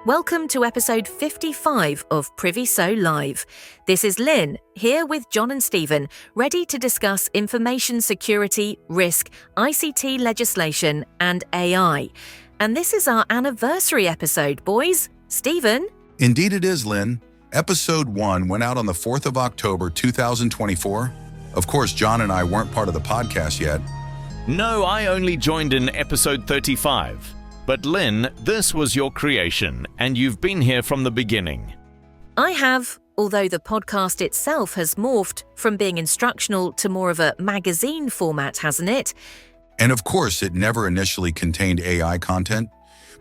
Welcome to episode 55 of Priviso Live. This is Lynn, here with John and Stephen, ready to discuss information security, risk, ICT legislation, and AI. And this is our anniversary episode, boys. Stephen? Indeed it is, Lynn. Episode 1 went out on the 4th of October, 2024. Of course, John and I weren't part of the podcast yet. No, I only joined in episode 35. But Lynn, this was your creation, and you've been here from the beginning. I have, although the podcast itself has morphed from being instructional to more of a magazine format, hasn't it? And of course, it never initially contained AI content,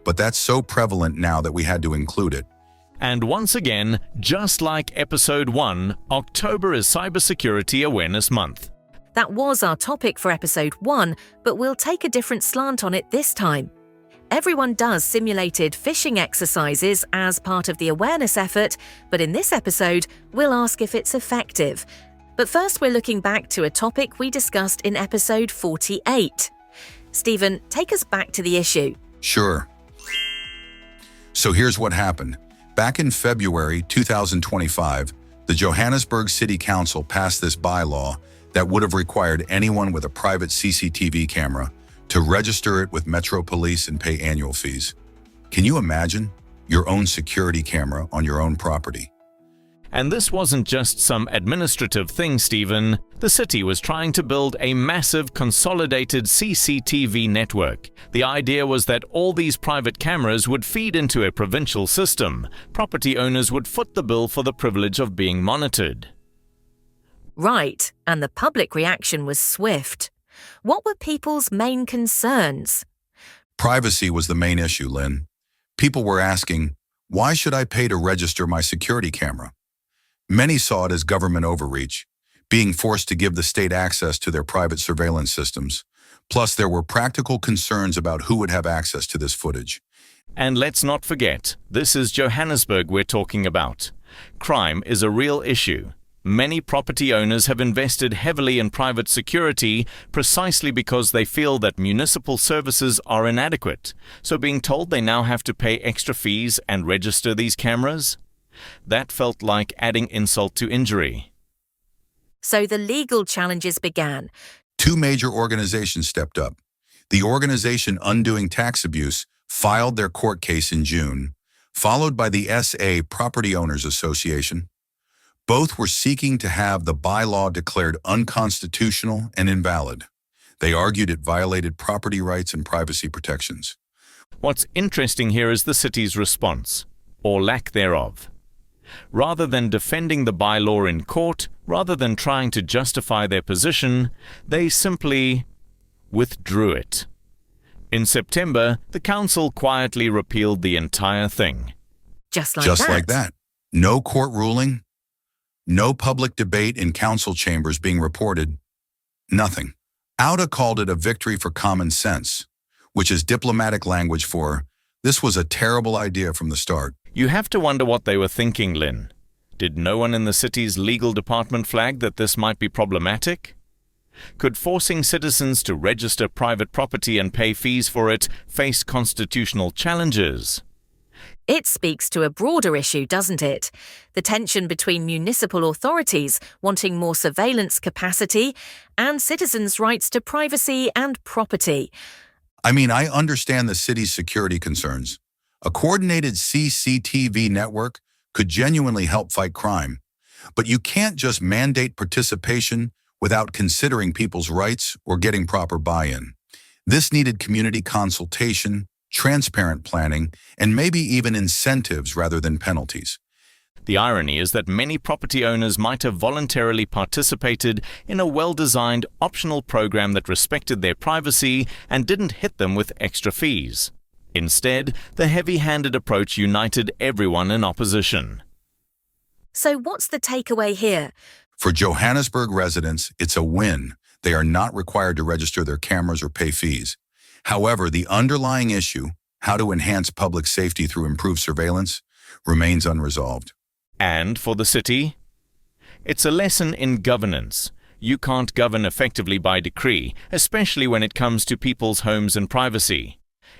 but that's so prevalent now that we had to include it. And once again, just like episode 1, October is Cybersecurity Awareness Month. That was our topic for episode 1, but we'll take a different slant on it this time. Everyone does simulated phishing exercises as part of the awareness effort, but in this episode, we'll ask if it's effective. But first, we're looking back to a topic we discussed in episode 48. Stephen, take us back to the issue. Sure. So here's what happened. Back in February 2025, the Johannesburg City Council passed this bylaw that would have required anyone with a private CCTV camera to register it with Metro Police and pay annual fees. Can you imagine your own security camera on your own property? And this wasn't just some administrative thing, Stephen. The city was trying to build a massive consolidated CCTV network. The idea was that all these private cameras would feed into a provincial system. Property owners would foot the bill for the privilege of being monitored. Right, and the public reaction was swift. What were people's main concerns? Privacy was the main issue, Lynn. People were asking, why should I pay to register my security camera? Many saw it as government overreach, being forced to give the state access to their private surveillance systems. Plus, there were practical concerns about who would have access to this footage. And let's not forget, this is Johannesburg we're talking about. Crime is a real issue. Many property owners have invested heavily in private security precisely because they feel that municipal services are inadequate. So being told they now have to pay extra fees and register these cameras? That felt like adding insult to injury. So the legal challenges began. 2 major organizations stepped up. The organization Undoing Tax Abuse filed their court case in June, followed by the SA Property Owners Association. Both were seeking to have the bylaw declared unconstitutional and invalid. They argued it violated property rights and privacy protections. What's interesting here is the city's response, or lack thereof. Rather than defending the bylaw in court, rather than trying to justify their position, they simply withdrew it. In September, the council quietly repealed the entire thing. Just like that. No court ruling. No public debate in council chambers being reported. Nothing. Auda called it a victory for common sense, which is diplomatic language for, this was a terrible idea from the start. You have to wonder what they were thinking, Lynn. Did no one in the city's legal department flag that this might be problematic? Could forcing citizens to register private property and pay fees for it face constitutional challenges? It speaks to a broader issue, doesn't it? The tension between municipal authorities wanting more surveillance capacity and citizens' rights to privacy and property. I mean, I understand the city's security concerns. A coordinated CCTV network could genuinely help fight crime. But you can't just mandate participation without considering people's rights or getting proper buy-in. This needed community consultation, transparent planning, and maybe even incentives rather than penalties. The irony is that many property owners might have voluntarily participated in a well-designed, optional program that respected their privacy and didn't hit them with extra fees. Instead, the heavy-handed approach united everyone in opposition. So what's the takeaway here? For Johannesburg residents, it's a win. They are not required to register their cameras or pay fees. However, the underlying issue, how to enhance public safety through improved surveillance, remains unresolved. And for the city? It's a lesson in governance. You can't govern effectively by decree, especially when it comes to people's homes and privacy.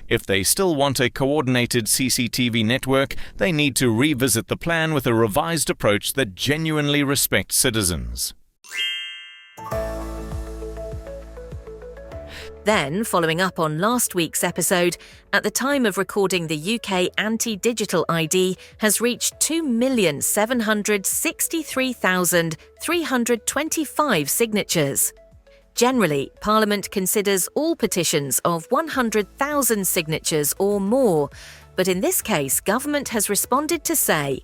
If they still want a coordinated CCTV network, they need to revisit the plan with a revised approach that genuinely respects citizens. Then, following up on last week's episode, at the time of recording, the UK anti-digital ID has reached 2,763,325 signatures. Generally, Parliament considers all petitions of 100,000 signatures or more, but in this case, government has responded to say,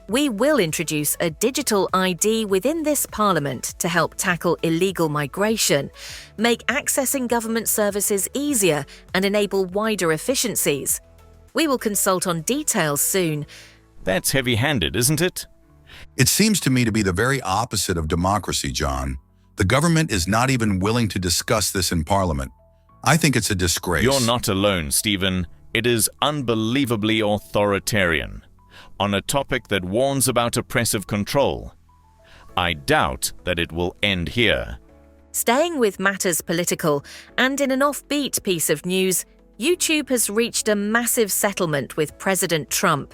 "We will introduce a digital ID within this Parliament to help tackle illegal migration, make accessing government services easier and enable wider efficiencies. We will consult on details soon." That's heavy-handed, isn't it? It seems to me to be the very opposite of democracy, John. The government is not even willing to discuss this in Parliament. I think it's a disgrace. You're not alone, Stephen. It is unbelievably authoritarian. On a topic that warns about oppressive control. I doubt that it will end here. Staying with matters political, and in an offbeat piece of news, YouTube has reached a massive settlement with President Trump.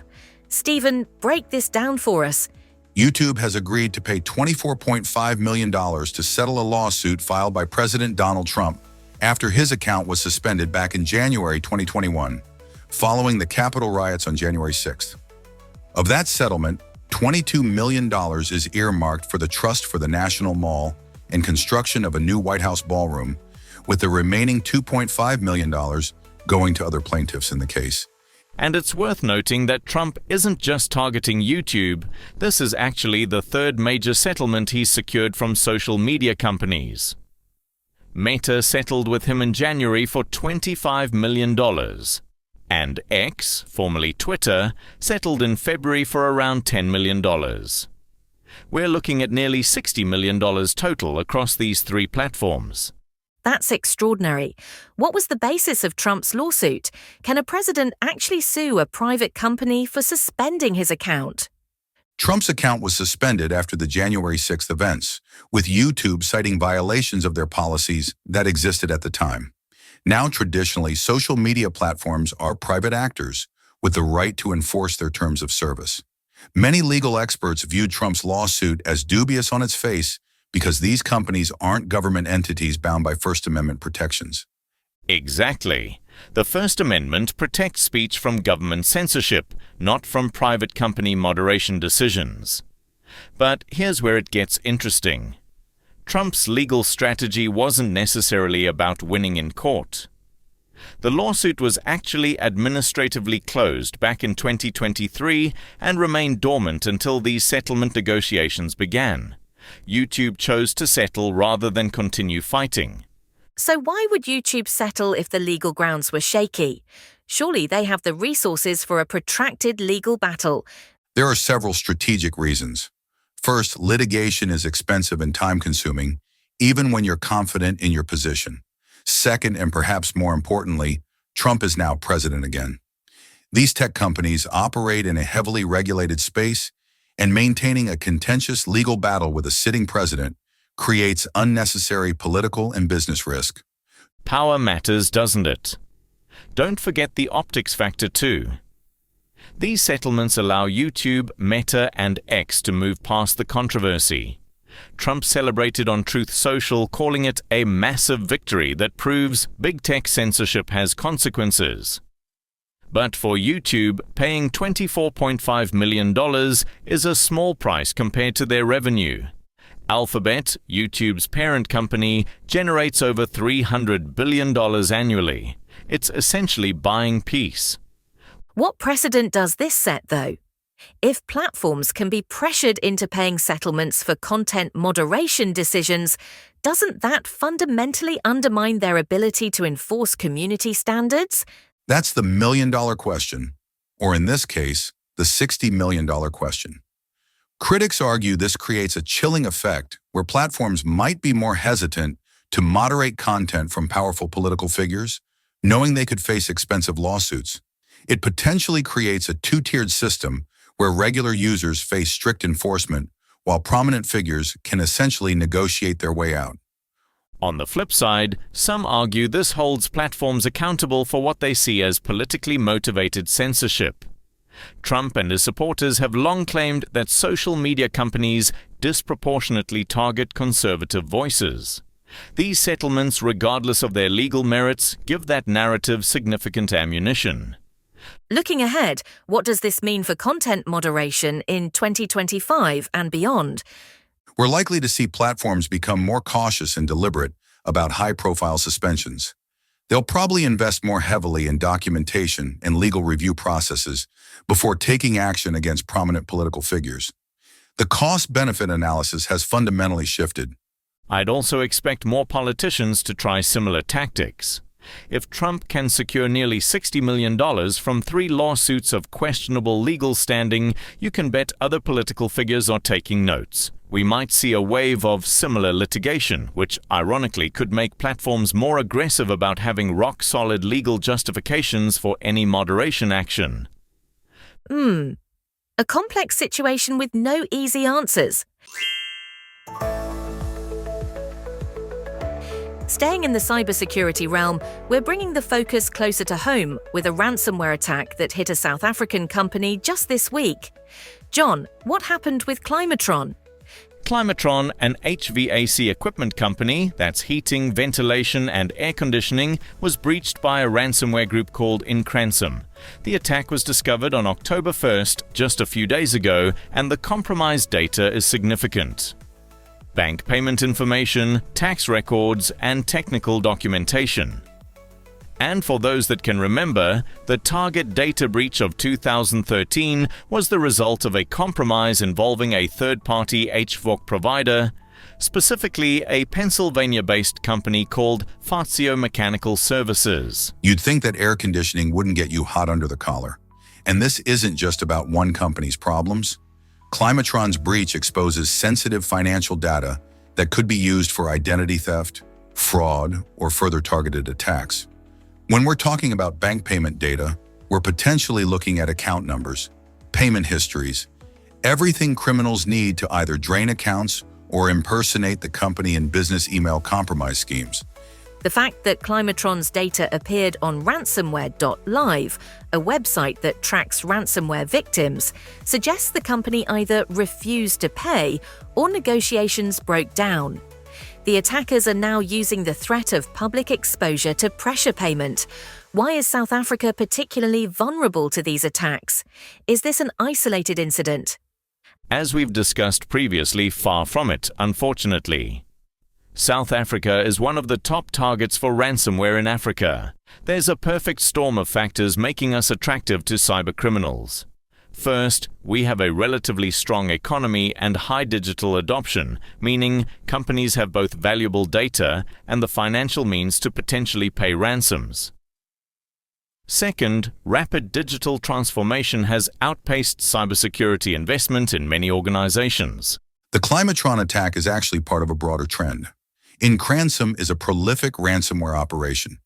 Stephen, break this down for us. YouTube has agreed to pay $24.5 million to settle a lawsuit filed by President Donald Trump after his account was suspended back in January 2021, following the Capitol riots on January 6th. Of that settlement, $22 million is earmarked for the Trust for the National Mall and construction of a new White House ballroom, with the remaining $2.5 million going to other plaintiffs in the case. And it's worth noting that Trump isn't just targeting YouTube. This is actually the third major settlement he's secured from social media companies. Meta settled with him in January for $25 million. And X, formerly Twitter, settled in February for around $10 million. We're looking at nearly $60 million total across these three platforms. That's extraordinary. What was the basis of Trump's lawsuit? Can a president actually sue a private company for suspending his account? Trump's account was suspended after the January 6th events, with YouTube citing violations of their policies that existed at the time. Now, traditionally, social media platforms are private actors with the right to enforce their terms of service. Many legal experts viewed Trump's lawsuit as dubious on its face because these companies aren't government entities bound by First Amendment protections. Exactly. The First Amendment protects speech from government censorship, not from private company moderation decisions. But here's where it gets interesting. Trump's legal strategy wasn't necessarily about winning in court. The lawsuit was actually administratively closed back in 2023 and remained dormant until these settlement negotiations began. YouTube chose to settle rather than continue fighting. So why would YouTube settle if the legal grounds were shaky? Surely they have the resources for a protracted legal battle. There are several strategic reasons. First, litigation is expensive and time-consuming, even when you're confident in your position. Second, and perhaps more importantly, Trump is now president again. These tech companies operate in a heavily regulated space, and maintaining a contentious legal battle with a sitting president creates unnecessary political and business risk. Power matters, doesn't it? Don't forget the optics factor too. These settlements allow YouTube, Meta, and X to move past the controversy. Trump celebrated on Truth Social, calling it a massive victory that proves big tech censorship has consequences. But for YouTube, paying $24.5 million is a small price compared to their revenue. Alphabet, YouTube's parent company, generates over $300 billion annually. It's essentially buying peace. What precedent does this set, though? If platforms can be pressured into paying settlements for content moderation decisions, doesn't that fundamentally undermine their ability to enforce community standards? That's the million-dollar question, or in this case, the $60 million question. Critics argue this creates a chilling effect where platforms might be more hesitant to moderate content from powerful political figures, knowing they could face expensive lawsuits. It potentially creates a two-tiered system where regular users face strict enforcement while prominent figures can essentially negotiate their way out. On the flip side, some argue this holds platforms accountable for what they see as politically motivated censorship. Trump and his supporters have long claimed that social media companies disproportionately target conservative voices. These settlements, regardless of their legal merits, give that narrative significant ammunition. Looking ahead, what does this mean for content moderation in 2025 and beyond? We're likely to see platforms become more cautious and deliberate about high-profile suspensions. They'll probably invest more heavily in documentation and legal review processes before taking action against prominent political figures. The cost-benefit analysis has fundamentally shifted. I'd also expect more politicians to try similar tactics. If Trump can secure nearly $60 million from 3 lawsuits of questionable legal standing, you can bet other political figures are taking notes. We might see a wave of similar litigation, which ironically could make platforms more aggressive about having rock-solid legal justifications for any moderation action. A complex situation with no easy answers. Staying in the cybersecurity realm, we're bringing the focus closer to home with a ransomware attack that hit a South African company just this week. John, what happened with Climatron? Climatron, an HVAC equipment company that's heating, ventilation, and air conditioning, was breached by a ransomware group called Incransum. The attack was discovered on October 1st, just a few days ago, and the compromised data is significant. Bank payment information, tax records, and technical documentation. And for those that can remember, the Target data breach of 2013 was the result of a compromise involving a third-party HVAC provider, specifically a Pennsylvania-based company called Fazio Mechanical Services. You'd think that air conditioning wouldn't get you hot under the collar. And this isn't just about one company's problems. Climatron's breach exposes sensitive financial data that could be used for identity theft, fraud, or further targeted attacks. When we're talking about bank payment data, we're potentially looking at account numbers, payment histories, everything criminals need to either drain accounts or impersonate the company in business email compromise schemes. The fact that Climatron's data appeared on ransomware.live, a website that tracks ransomware victims, suggests the company either refused to pay or negotiations broke down. The attackers are now using the threat of public exposure to pressure payment. Why is South Africa particularly vulnerable to these attacks? Is this an isolated incident? As we've discussed previously, far from it, unfortunately. South Africa is one of the top targets for ransomware in Africa. There's a perfect storm of factors making us attractive to cybercriminals. First, we have a relatively strong economy and high digital adoption, meaning companies have both valuable data and the financial means to potentially pay ransoms. Second, rapid digital transformation has outpaced cybersecurity investment in many organizations. The Climatron attack is actually part of a broader trend. Incransum is a prolific ransomware operation.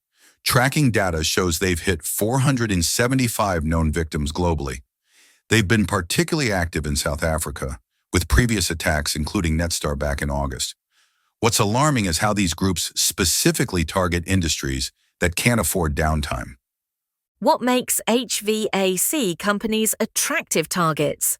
Tracking data shows they've hit 475 known victims globally. They've been particularly active in South Africa, with previous attacks including Netstar back in August. What's alarming is how these groups specifically target industries that can't afford downtime. What makes HVAC companies attractive targets?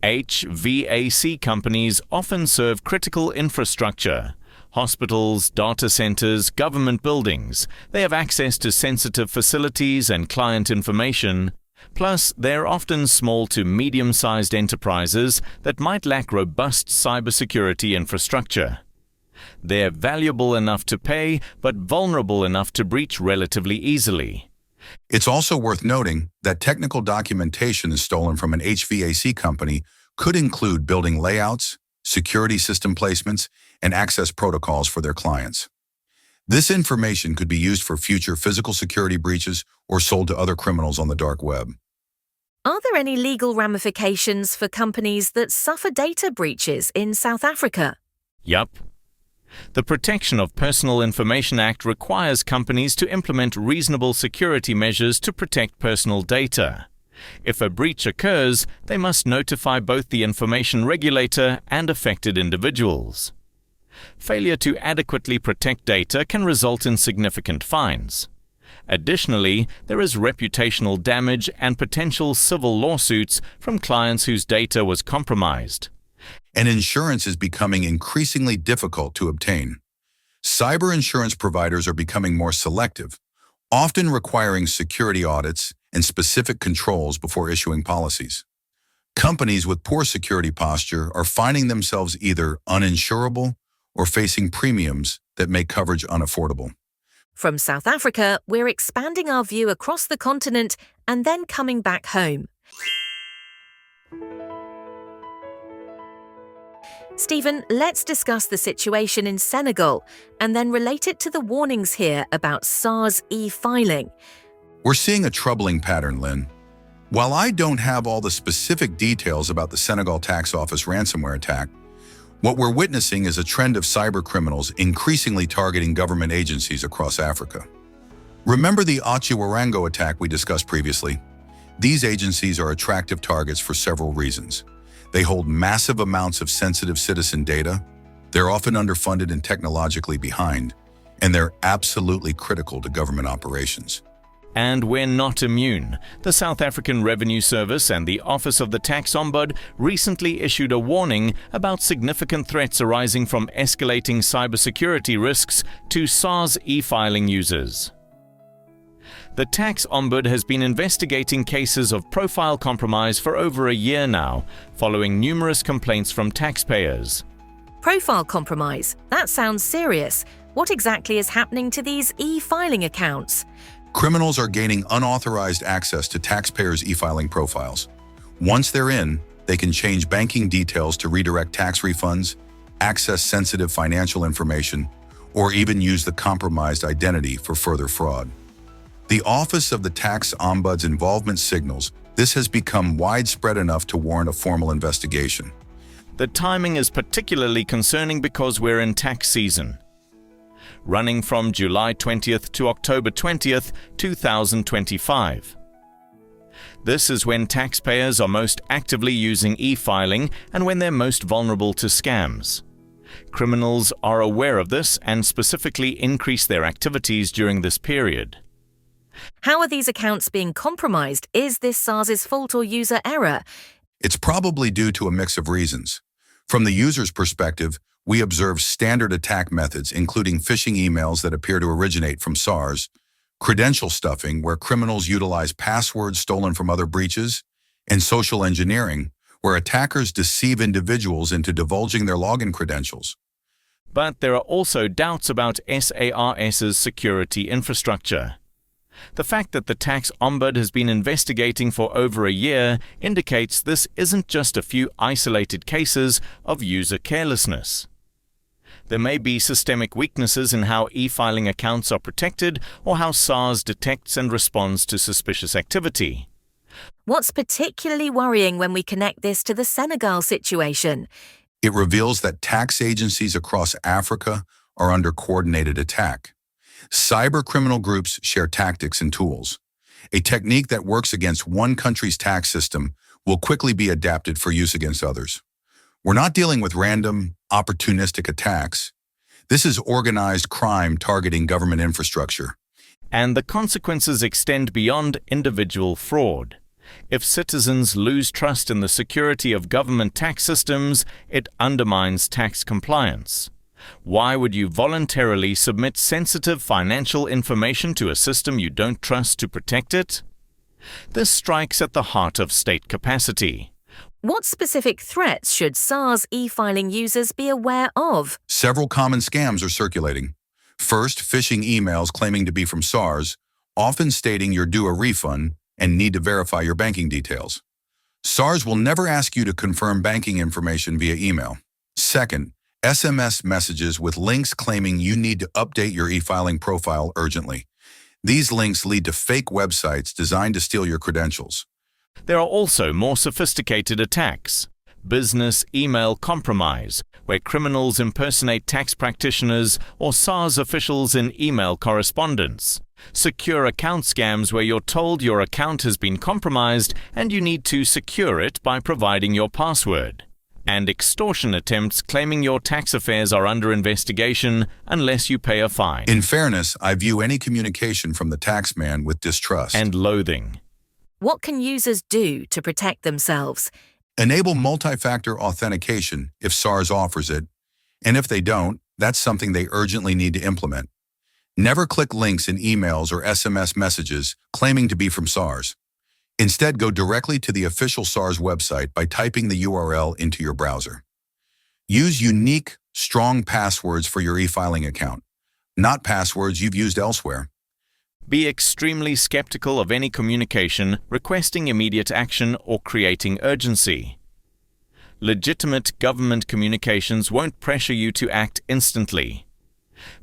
HVAC companies often serve critical infrastructure. Hospitals, data centers, government buildings. They have access to sensitive facilities and client information. Plus, they're often small to medium-sized enterprises that might lack robust cybersecurity infrastructure. They're valuable enough to pay, but vulnerable enough to breach relatively easily. It's also worth noting that technical documentation stolen from an HVAC company could include building layouts, security system placements, and access protocols for their clients. This information could be used for future physical security breaches or sold to other criminals on the dark web. Are there any legal ramifications for companies that suffer data breaches in South Africa? Yup. The Protection of Personal Information Act requires companies to implement reasonable security measures to protect personal data. If a breach occurs, they must notify both the information regulator and affected individuals. Failure to adequately protect data can result in significant fines. Additionally, there is reputational damage and potential civil lawsuits from clients whose data was compromised. And insurance is becoming increasingly difficult to obtain. Cyber insurance providers are becoming more selective, often requiring security audits and specific controls before issuing policies. Companies with poor security posture are finding themselves either uninsurable or facing premiums that make coverage unaffordable. From South Africa, we're expanding our view across the continent and then coming back home. Stephen, let's discuss the situation in Senegal and then relate it to the warnings here about SARS eFiling. We're seeing a troubling pattern, Lynn. While I don't have all the specific details about the Senegal Tax Office ransomware attack, what we're witnessing is a trend of cyber criminals increasingly targeting government agencies across Africa. Remember the Achiwarango attack we discussed previously? These agencies are attractive targets for several reasons. They hold massive amounts of sensitive citizen data, they're often underfunded and technologically behind, and they're absolutely critical to government operations. And we're not immune. The South African Revenue Service and the Office of the Tax Ombud recently issued a warning about significant threats arising from escalating cybersecurity risks to SARS eFiling users. The Tax Ombud has been investigating cases of profile compromise for over a year now, following numerous complaints from taxpayers. Profile compromise? That sounds serious. What exactly is happening to these e-filing accounts? Criminals are gaining unauthorized access to taxpayers' e-filing profiles. Once they're in, they can change banking details to redirect tax refunds, access sensitive financial information, or even use the compromised identity for further fraud. The Office of the Tax Ombud's involvement signals this has become widespread enough to warrant a formal investigation. The timing is particularly concerning because we're in tax season, running from July 20th to October 20th, 2025. This is when taxpayers are most actively using e-filing and when they're most vulnerable to scams. Criminals are aware of this and specifically increase their activities during this period. How are these accounts being compromised? Is this SARS's fault or user error? It's probably due to a mix of reasons. From the user's perspective, we observe standard attack methods, including phishing emails that appear to originate from SARS, credential stuffing, where criminals utilize passwords stolen from other breaches, and social engineering, where attackers deceive individuals into divulging their login credentials. But there are also doubts about SARS's security infrastructure. The fact that the Tax Ombud has been investigating for over a year indicates this isn't just a few isolated cases of user carelessness. There may be systemic weaknesses in how e-filing accounts are protected or how SARS detects and responds to suspicious activity. What's particularly worrying when we connect this to the Senegal situation? It reveals that tax agencies across Africa are under coordinated attack. Cyber criminal groups share tactics and tools. A technique that works against one country's tax system will quickly be adapted for use against others. We're not dealing with random, opportunistic attacks. This is organized crime targeting government infrastructure. And the consequences extend beyond individual fraud. If citizens lose trust in the security of government tax systems, it undermines tax compliance. Why would you voluntarily submit sensitive financial information to a system you don't trust to protect it? This strikes at the heart of state capacity. What specific threats should SARS e-filing users be aware of? Several common scams are circulating. First, phishing emails claiming to be from SARS, often stating you're due a refund and need to verify your banking details. SARS will never ask you to confirm banking information via email. Second, SMS messages with links claiming you need to update your e-filing profile urgently. These links lead to fake websites designed to steal your credentials. There are also more sophisticated attacks. Business email compromise, where criminals impersonate tax practitioners or SARS officials in email correspondence. Secure account scams, where you're told your account has been compromised and you need to secure it by providing your password. and extortion attempts claiming your tax affairs are under investigation unless you pay a fine. In fairness, I view any communication from the taxman with distrust and loathing. What can users do to protect themselves? Enable multi-factor authentication if SARS offers it, and if they don't, that's something they urgently need to implement. Never click links in emails or SMS messages claiming to be from SARS. Instead, go directly to the official SARS website by typing the URL into your browser. Use unique, strong passwords for your eFiling account, not passwords you've used elsewhere. Be extremely skeptical of any communication requesting immediate action or creating urgency. Legitimate government communications won't pressure you to act instantly.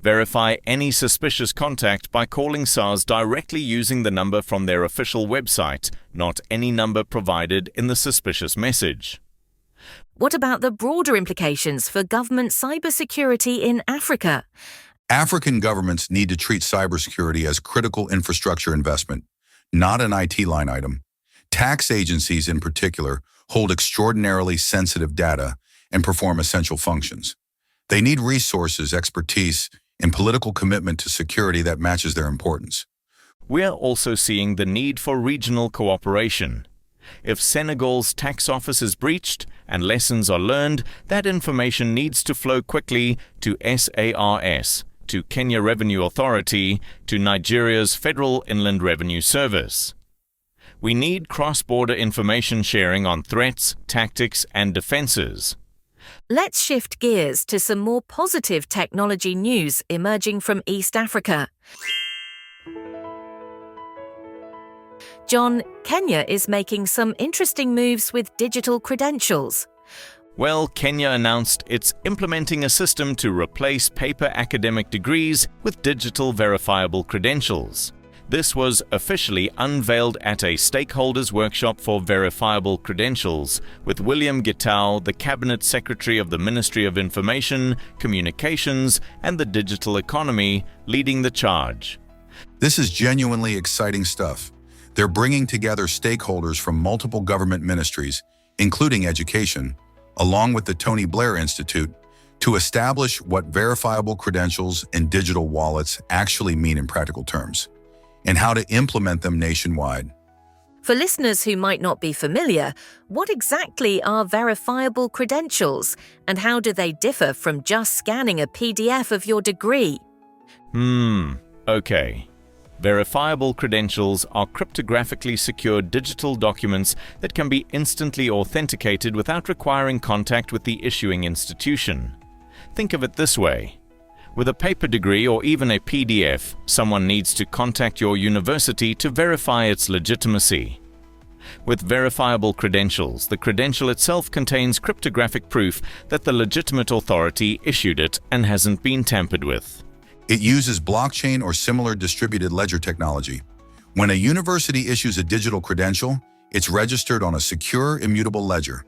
Verify any suspicious contact by calling SARS directly using the number from their official website, not any number provided in the suspicious message. What about the broader implications for government cybersecurity in Africa? African governments need to treat cybersecurity as critical infrastructure investment, not an IT line item. Tax agencies, in particular, hold extraordinarily sensitive data and perform essential functions. They need resources, expertise, and political commitment to security that matches their importance. We're also seeing the need for regional cooperation. If Senegal's tax office is breached and lessons are learned, that information needs to flow quickly to SARS, to Kenya Revenue Authority, to Nigeria's Federal Inland Revenue Service. We need cross-border information sharing on threats, tactics, and defenses. Let's shift gears to some more positive technology news emerging from East Africa. John, Kenya is making some interesting moves with digital credentials. Well, Kenya announced it's implementing a system to replace paper academic degrees with digital verifiable credentials. This was officially unveiled at a stakeholders workshop for verifiable credentials, with William Gitau, the Cabinet Secretary of the Ministry of Information, Communications and the Digital Economy, leading the charge. This is genuinely exciting stuff. They're bringing together stakeholders from multiple government ministries, including education, along with the Tony Blair Institute, to establish what verifiable credentials and digital wallets actually mean in practical terms, and how to implement them nationwide. For listeners who might not be familiar, what exactly are verifiable credentials, and how do they differ from just scanning a PDF of your degree? Okay. Verifiable credentials are cryptographically secure digital documents that can be instantly authenticated without requiring contact with the issuing institution. Think of it this way. With a paper degree or even a PDF, someone needs to contact your university to verify its legitimacy. With verifiable credentials, the credential itself contains cryptographic proof that the legitimate authority issued it and hasn't been tampered with. It uses blockchain or similar distributed ledger technology. When a university issues a digital credential, it's registered on a secure, immutable ledger.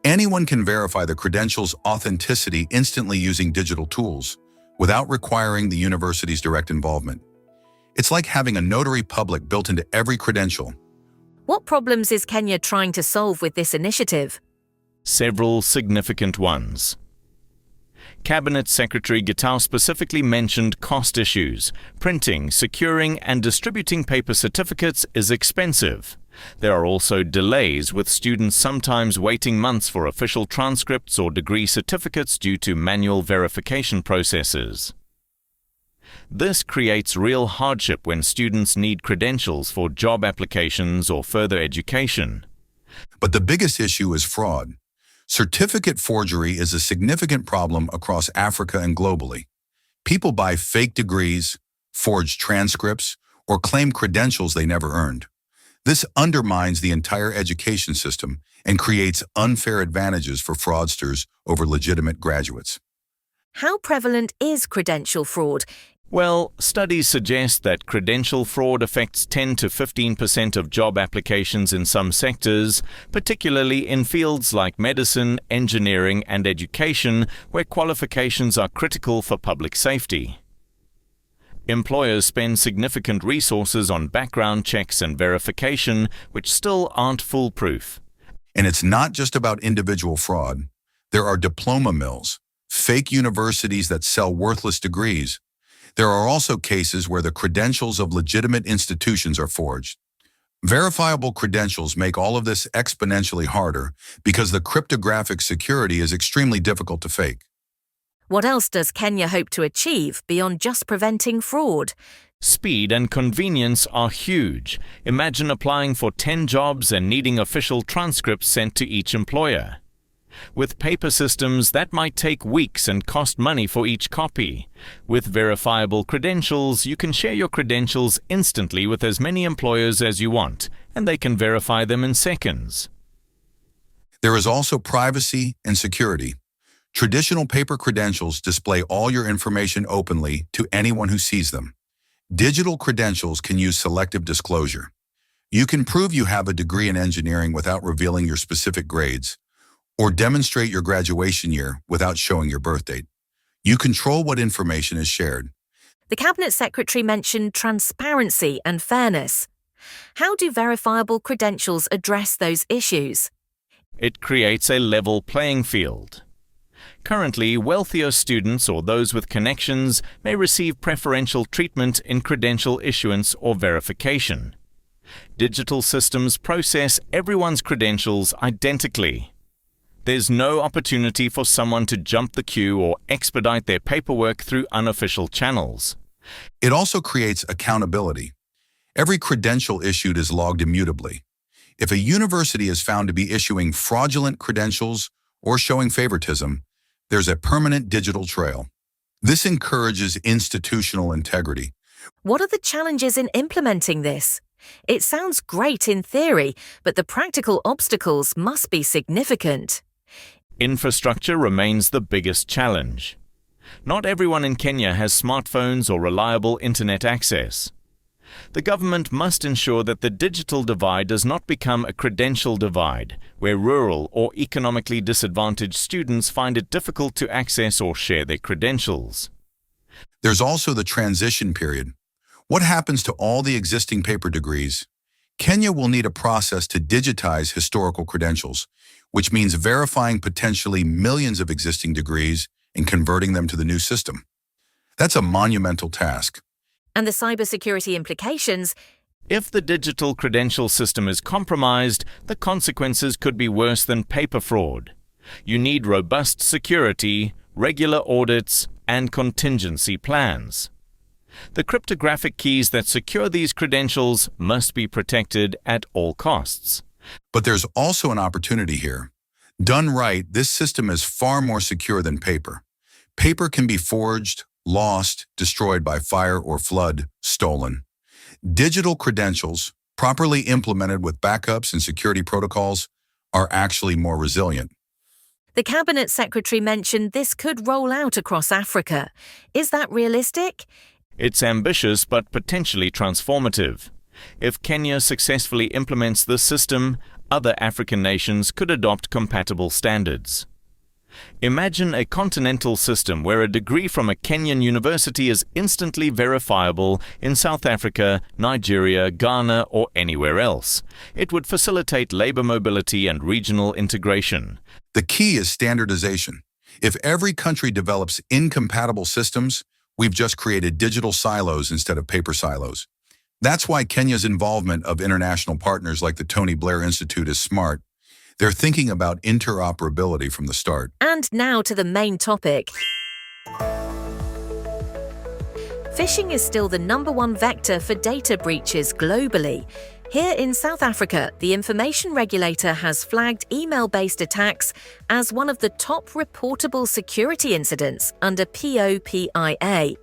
Anyone can verify the credential's authenticity instantly using digital tools, without requiring the university's direct involvement. It's like having a notary public built into every credential. What problems is Kenya trying to solve with this initiative? Several significant ones. Cabinet Secretary Gitau specifically mentioned cost issues. Printing, securing, and distributing paper certificates is expensive. There are also delays, with students sometimes waiting months for official transcripts or degree certificates due to manual verification processes. This creates real hardship when students need credentials for job applications or further education. But the biggest issue is fraud. Certificate forgery is a significant problem across Africa and globally. People buy fake degrees, forge transcripts, or claim credentials they never earned. This undermines the entire education system and creates unfair advantages for fraudsters over legitimate graduates. How prevalent is credential fraud? Well, studies suggest that credential fraud affects 10 to 15% of job applications in some sectors, particularly in fields like medicine, engineering, and education, where qualifications are critical for public safety. Employers spend significant resources on background checks and verification, which still aren't foolproof. And it's not just about individual fraud. There are diploma mills, fake universities that sell worthless degrees. There are also cases where the credentials of legitimate institutions are forged. Verifiable credentials make all of this exponentially harder because the cryptographic security is extremely difficult to fake. What else does Kenya hope to achieve beyond just preventing fraud? Speed and convenience are huge. Imagine applying for 10 jobs and needing official transcripts sent to each employer. With paper systems, that might take weeks and cost money for each copy. With verifiable credentials, you can share your credentials instantly with as many employers as you want, and they can verify them in seconds. There is also privacy and security. Traditional paper credentials display all your information openly to anyone who sees them. Digital credentials can use selective disclosure. You can prove you have a degree in engineering without revealing your specific grades, or demonstrate your graduation year without showing your birth date. You control what information is shared. The Cabinet Secretary mentioned transparency and fairness. How do verifiable credentials address those issues? It creates a level playing field. Currently, wealthier students or those with connections may receive preferential treatment in credential issuance or verification. Digital systems process everyone's credentials identically. There's no opportunity for someone to jump the queue or expedite their paperwork through unofficial channels. It also creates accountability. Every credential issued is logged immutably. If a university is found to be issuing fraudulent credentials or showing favoritism, there's a permanent digital trail. This encourages institutional integrity. What are the challenges in implementing this? It sounds great in theory, but the practical obstacles must be significant. Infrastructure remains the biggest challenge. Not everyone in Kenya has smartphones or reliable internet access. The government must ensure that the digital divide does not become a credential divide, where rural or economically disadvantaged students find it difficult to access or share their credentials. There's also the transition period. What happens to all the existing paper degrees? Kenya will need a process to digitize historical credentials, which means verifying potentially millions of existing degrees and converting them to the new system. That's a monumental task. And the cybersecurity implications? If the digital credential system is compromised, the consequences could be worse than paper fraud. You need robust security, regular audits, and contingency plans. The cryptographic keys that secure these credentials must be protected at all costs. But there's also an opportunity here. Done right, this system is far more secure than paper. Paper can be forged, lost, destroyed by fire or flood, stolen. Digital credentials, properly implemented with backups and security protocols, are actually more resilient. The Cabinet Secretary mentioned this could roll out across Africa. Is that realistic? It's ambitious but potentially transformative. If Kenya successfully implements this system, other African nations could adopt compatible standards. Imagine a continental system where a degree from a Kenyan university is instantly verifiable in South Africa, Nigeria, Ghana, or anywhere else. It would facilitate labor mobility and regional integration. The key is standardization. If every country develops incompatible systems, we've just created digital silos instead of paper silos. That's why Kenya's involvement of international partners like the Tony Blair Institute is smart. They're thinking about interoperability from the start. And now to the main topic. Phishing is still the #1 vector for data breaches globally. Here in South Africa, the information regulator has flagged email-based attacks as one of the top reportable security incidents under POPIA.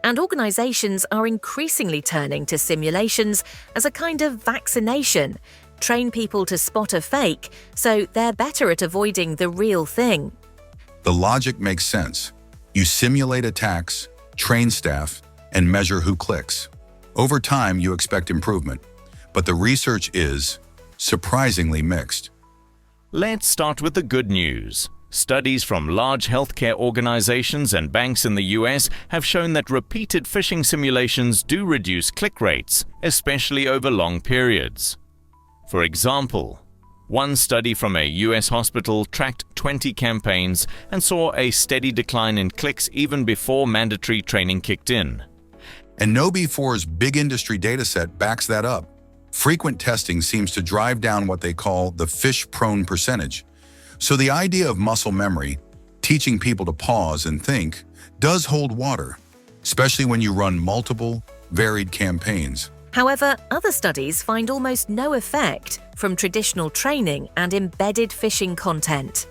And organizations are increasingly turning to simulations as a kind of vaccination. Train people to spot a fake, so they're better at avoiding the real thing. The logic makes sense. You simulate attacks, train staff, and measure who clicks. Over time, you expect improvement, but the research is surprisingly mixed. Let's start with the good news. Studies from large healthcare organizations and banks in the US have shown that repeated phishing simulations do reduce click rates, especially over long periods. For example, One study from a US hospital tracked 20 campaigns and saw a steady decline in clicks even before mandatory training kicked in. And KnowBe4's big industry dataset backs that up. Frequent testing seems to drive down what they call the phish-prone percentage. So the idea of muscle memory, teaching people to pause and think, does hold water, especially when you run multiple, varied campaigns. However, other studies find almost no effect from traditional training and embedded phishing content.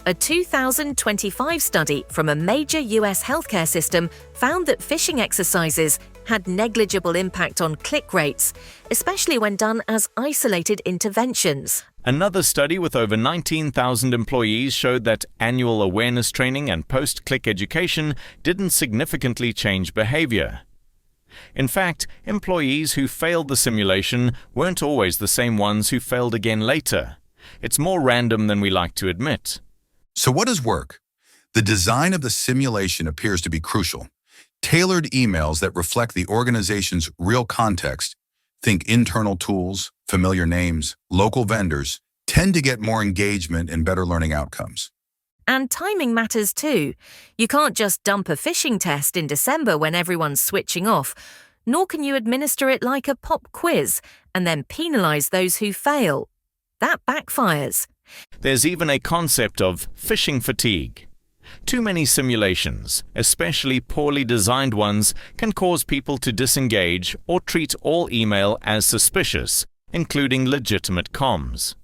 A 2025 study from a major US healthcare system found that phishing exercises had negligible impact on click rates, especially when done as isolated interventions. Another study with over 19,000 employees showed that annual awareness training and post-click education didn't significantly change behavior. In fact, employees who failed the simulation weren't always the same ones who failed again later. It's more random than we like to admit. So what does work? The design of the simulation appears to be crucial. Tailored emails that reflect the organization's real context, think internal tools, familiar names, local vendors, tend to get more engagement and better learning outcomes. And timing matters too. You can't just dump a phishing test in December when everyone's switching off, nor can you administer it like a pop quiz and then penalize those who fail. That backfires. There's even a concept of phishing fatigue. Too many simulations, especially poorly designed ones, can cause people to disengage or treat all email as suspicious, including legitimate comms.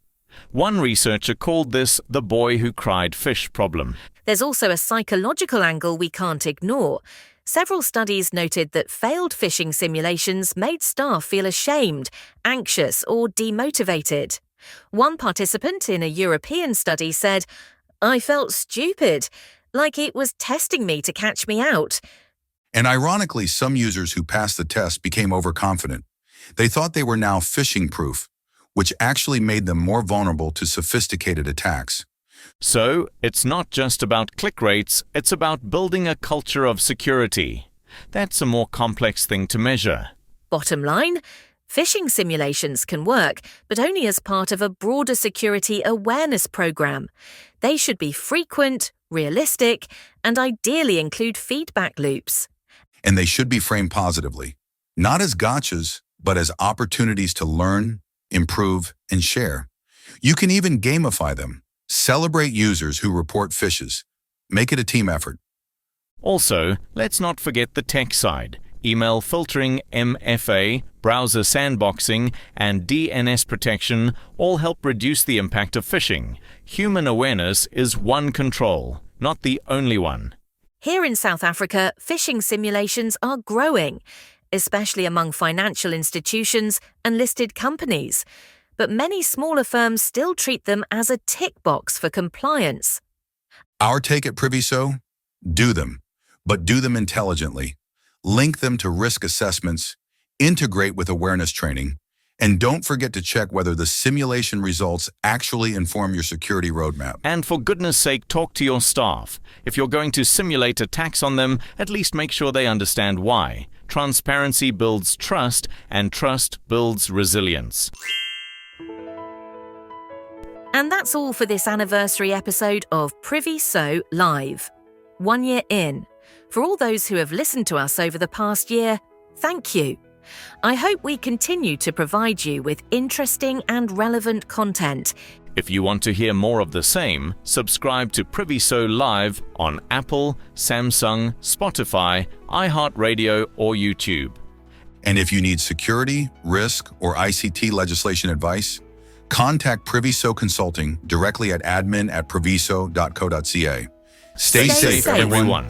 One researcher called this the boy who cried fish problem. There's also a psychological angle we can't ignore. Several studies noted that failed phishing simulations made staff feel ashamed, anxious, or demotivated. One participant in a European study said, "I felt stupid, like it was testing me to catch me out." And ironically, some users who passed the test became overconfident. They thought they were now phishing-proof, which actually made them more vulnerable to sophisticated attacks. So, it's not just about click rates, it's about building a culture of security. That's a more complex thing to measure. Bottom line, phishing simulations can work, but only as part of a broader security awareness program. They should be frequent, realistic, and ideally include feedback loops. And they should be framed positively, not as gotchas, but as opportunities to learn, improve, and share. You can even gamify them. Celebrate users who report phishes. Make it a team effort. Also, let's not forget the tech side. Email filtering, MFA, browser sandboxing, and DNS protection all help reduce the impact of phishing. Human awareness is one control, not the only one. Here in South Africa, phishing simulations are growing, especially among financial institutions and listed companies. But many smaller firms still treat them as a tick box for compliance. Our take at Priviso? Do them, but do them intelligently. Link them to risk assessments, integrate with awareness training, and don't forget to check whether the simulation results actually inform your security roadmap. And for goodness sake, talk to your staff. If you're going to simulate attacks on them, at least make sure they understand why. Transparency builds trust, and trust builds resilience. And that's all for this anniversary episode of Priviso Live. 1 year in. For all those who have listened to us over the past year, thank you. I hope we continue to provide you with interesting and relevant content. If you want to hear more of the same, subscribe to Priviso Live on Apple, Samsung, Spotify, iHeartRadio, or YouTube. And if you need security, risk, or ICT legislation advice, contact Priviso Consulting directly at admin@priviso.co.ca. Stay safe, everyone.